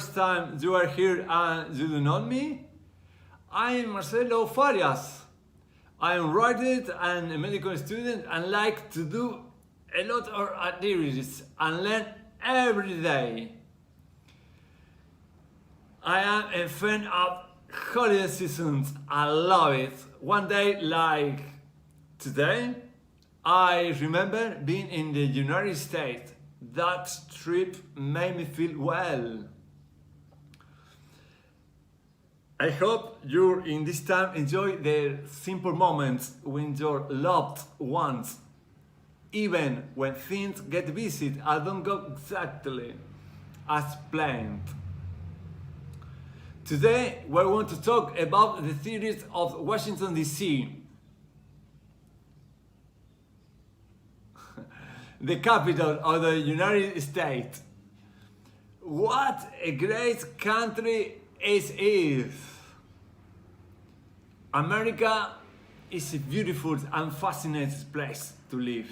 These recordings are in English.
first time you are here and you do not me, I'm Marcelo Farias. I'm writer and a medical student and like to do a lot of activities and learn every day. I am a fan of holiday seasons. I love it. One day like today, I remember being in the United States. That trip made me feel well. I hope you in this time enjoy the simple moments with your loved ones. Even when things get busy and don't go exactly as planned. Today we want to talk about the theories of Washington DC. The capital of the United States. What a great country it is! America is a beautiful and fascinating place to live.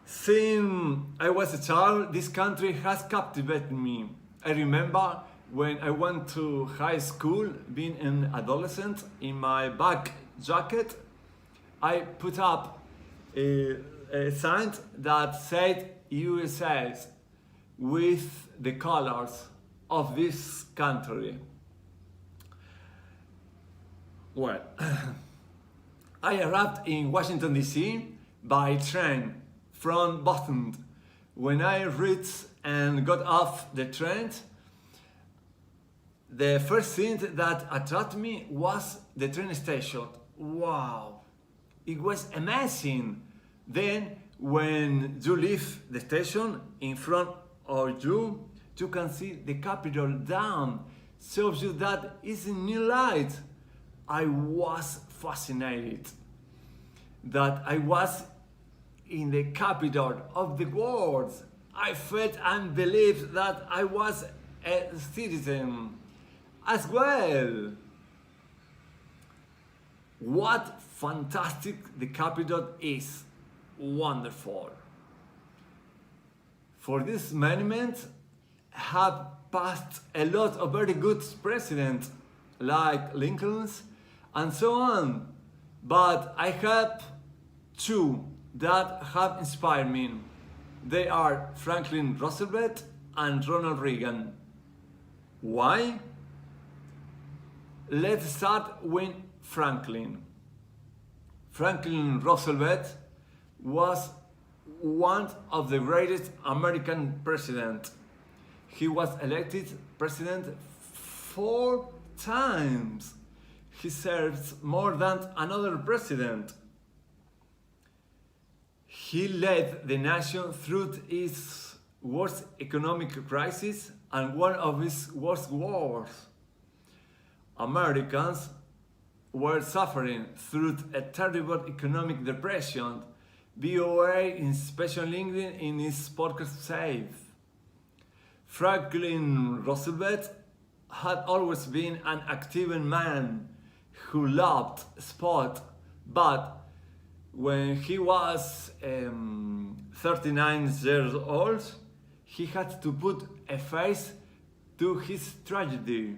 Since I was a child, this country has captivated me. I remember when I went to high school, being an adolescent, in my back jacket, I put up a sign that said USA with the colors of this country. Well, I arrived in Washington DC by train from Boston. When I reached and got off the train, the first thing that attracted me was the train station. Wow, it was amazing. Then, when you leave the station, in front of you, you can see the Capitol down. Shows you that it's a new light. I was fascinated that I was in the capital of the world. I felt and believed that I was a citizen as well. What fantastic the capital is. Wonderful. For this monument have passed a lot of very good presidents like Lincoln's and so on. But I have two that have inspired me. They are Franklin Roosevelt and Ronald Reagan. Why? Let's start with Franklin. Franklin Roosevelt was one of the greatest American presidents. He was elected president 4 times. He served more than another president. He led the nation through its worst economic crisis and one of its worst wars. Americans were suffering through a terrible economic depression. VOA in special LinkedIn in his podcast Save. Franklin Roosevelt had always been an active man who loved sport, but when he was 39 years old, he had to put a face to his tragedy.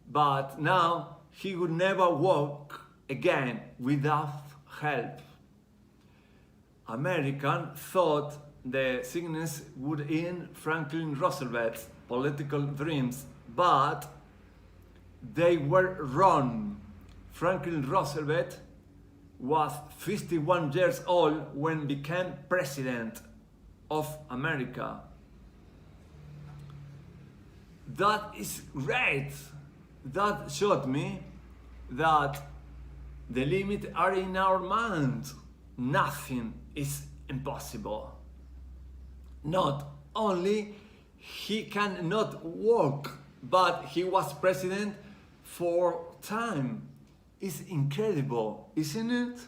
But now he would never walk again without help. Americans thought the sickness would end Franklin Roosevelt's political dreams, but they were wrong. Franklin Roosevelt was 51 years old when he became president of America. That is great. That showed me that the limits are in our minds. Nothing is impossible. Not only he cannot walk, but he was president for time. It's incredible, isn't it?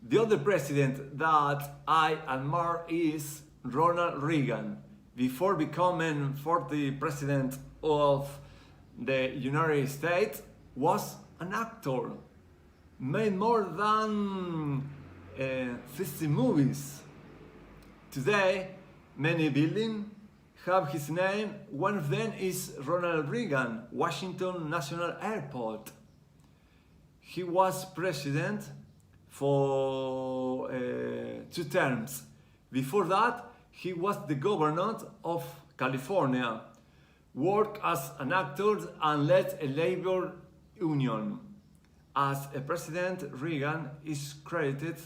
The other president that I admire is Ronald Reagan. Before becoming 40th president of the United States, was an actor. Made more than 50 movies. Today, many buildings have his name. One of them is Ronald Reagan, Washington National Airport. He was president for 2 terms. Before that, he was the governor of California, worked as an actor and led a labor union. As a president, Reagan is credited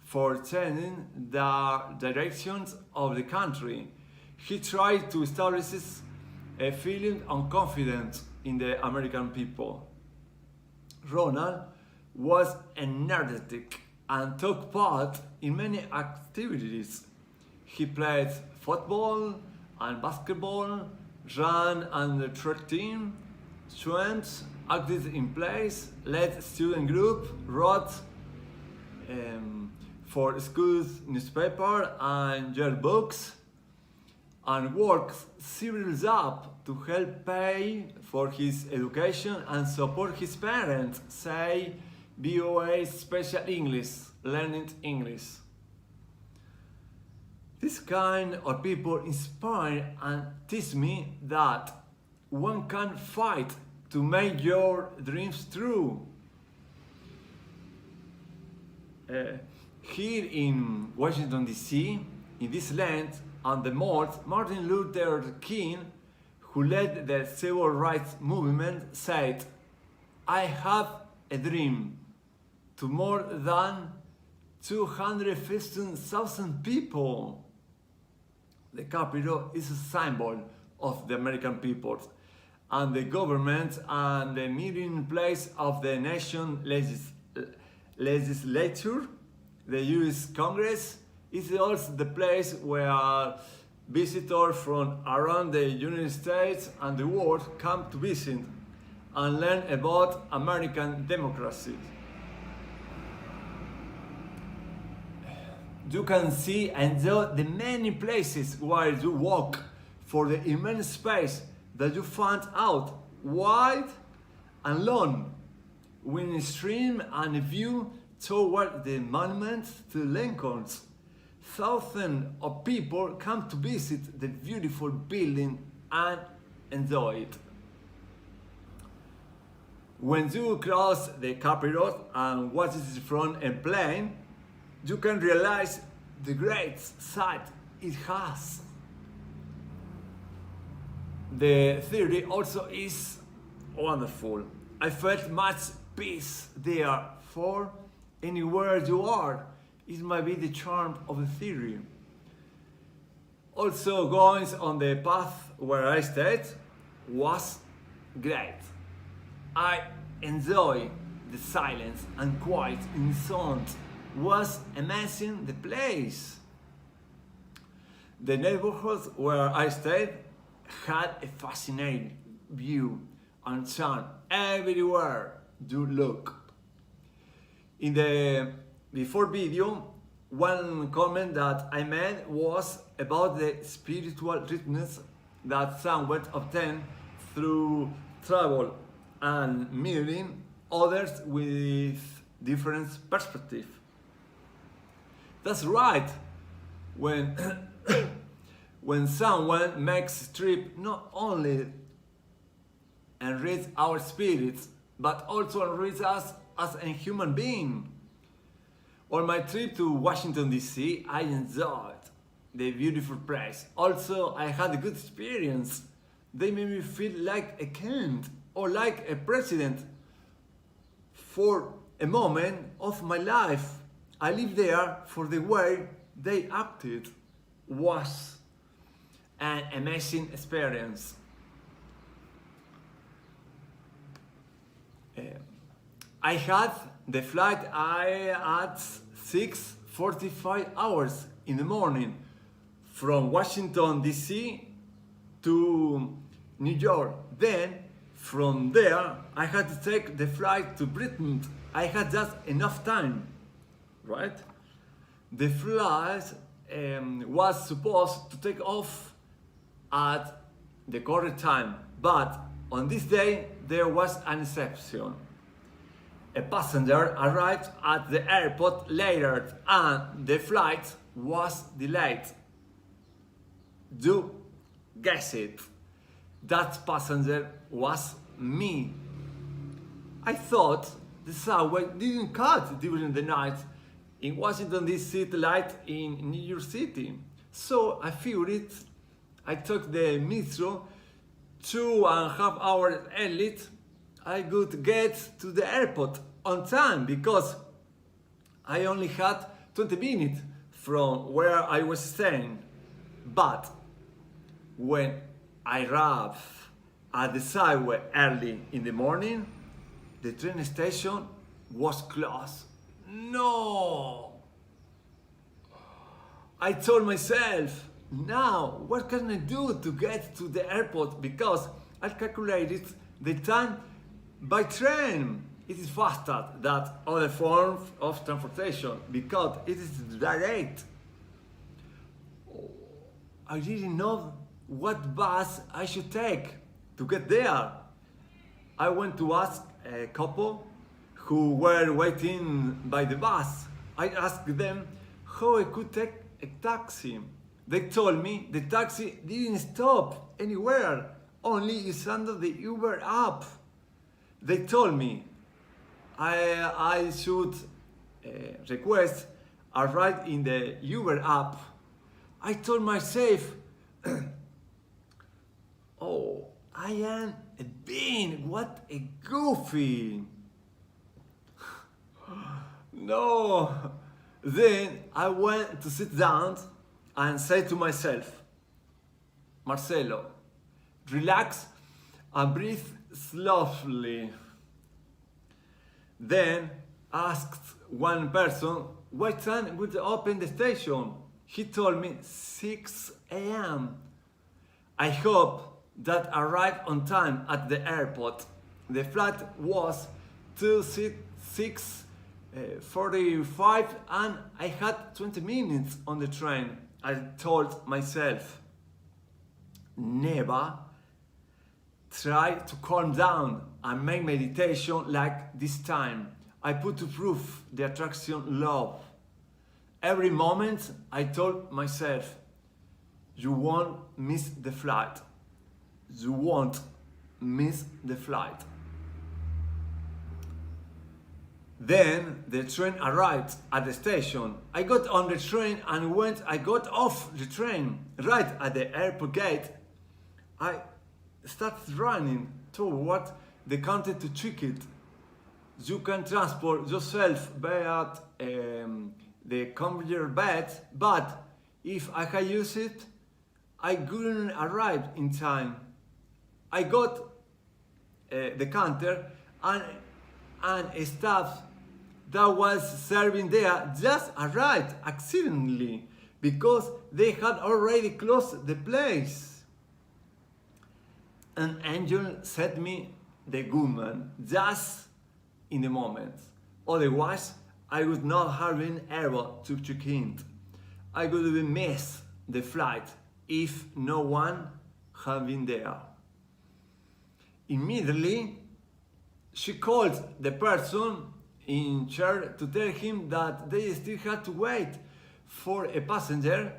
for changing the directions of the country. He tried to establish a feeling of confidence in the American people. Ronald was energetic and took part in many activities. He played football and basketball, ran under track team, swam, acted in plays, led student group, wrote for school newspaper and yearbooks, and worked several jobs to help pay for his education and support his parents, say VOA Special English, learning English. This kind of people inspire and teach me that one can fight to make your dreams true. Here in Washington DC, in this land, on the north, Martin Luther King, who led the civil rights movement, said, "I have a dream to more than 215,000 people." The Capitol is a symbol of the American people, and the government and the meeting place of the nation legislature, the US Congress, is also the place where visitors from around the United States and the world come to visit and learn about American democracy. You can see and enjoy the many places where you walk for the immense space that you find out wide and long, with a stream and a view toward the monument to Lincoln. Thousands of people come to visit the beautiful building and enjoy it. When you cross the Capitol and watch it from a plane, you can realize the great sight it has. The theory also is wonderful. I felt much peace there, for anywhere you are, it might be the charm of the theory. Also, going on the path where I stayed was great. I enjoy the silence and quiet in sound. Was amazing the place. The neighborhood where I stayed had a fascinating view and charm everywhere you look. In the before video, one comment that I made was about the spiritual richness that someone obtained through travel and meeting others with different perspectives. That's right. When when someone makes a trip, not only enrich our spirits, but also enrich us as a human being. On my trip to Washington DC, I enjoyed the beautiful place. Also, I had a good experience. They made me feel like a king or like a president. For a moment of my life, I lived there for the way they acted. Was an amazing experience. I had the flight at 6:45 hours in the morning from Washington DC to New York. Then from there I had to take the flight to Britain. I had just enough time, right? The flight was supposed to take off at the correct time, but on this day there was an exception. A passenger arrived at the airport later and the flight was delayed due Guess it. That passenger was me. I thought the subway didn't cut during the night in Washington DC light in New York City. So I figured I took the metro 2.5 hours early. I could get to the airport on time because I only had 20 minutes from where I was staying. But when I arrived at the subway early in the morning, the train station was closed. No! I told myself, now what can I do to get to the airport, because I calculated the time by train. It is faster than other forms of transportation because it is direct. I didn't know what bus I should take to get there. I went to ask a couple who were waiting by the bus. I asked them how I could take a taxi. They told me the taxi didn't stop anywhere, only it's under the Uber app. They told me I should request a ride in the Uber app. I told myself, oh, I am a bean, what a goofy. No. Then I went to sit down and said to myself, Marcelo, relax and breathe slowly. Then asked one person what time would open the station. He told me 6 a.m. I hope that I arrived on time at the airport. The flight was 6:45 and I had 20 minutes on the train. I told myself, never try to calm down and make meditation like this time. I put to proof the attraction love. Every moment I told myself, you won't miss the flight. You won't miss the flight. Then the train arrived at the station. I got on the train and I got off the train right at the airport gate. I started running toward the counter to check it. You can transport yourself via the conveyor belt, but if I had used it, I couldn't arrive in time. I got the counter and a staff that was serving there just arrived accidentally because they had already closed the place. An angel sent me the woman just in the moment. Otherwise, I would not have been able to check in. I would have missed the flight if no one had been there. Immediately, she called the person in charge to tell him that they still had to wait for a passenger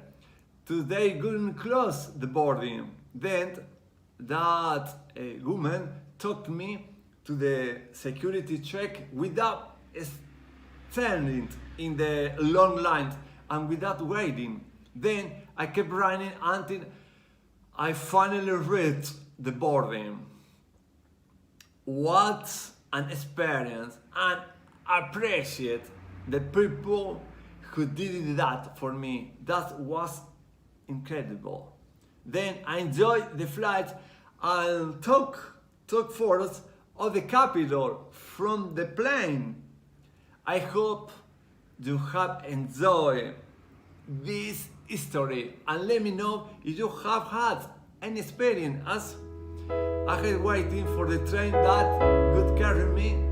till they couldn't close the boarding. Then that woman took me to the security check without standing in the long line and without waiting. Then I kept running until I finally reached the boarding. What an experience, and I appreciate the people who did that for me. That was incredible. Then I enjoyed the flight and took photos of the Capitol from the plane. I hope you have enjoyed this history and let me know if you have had any experience as I had waiting for the train that would carry me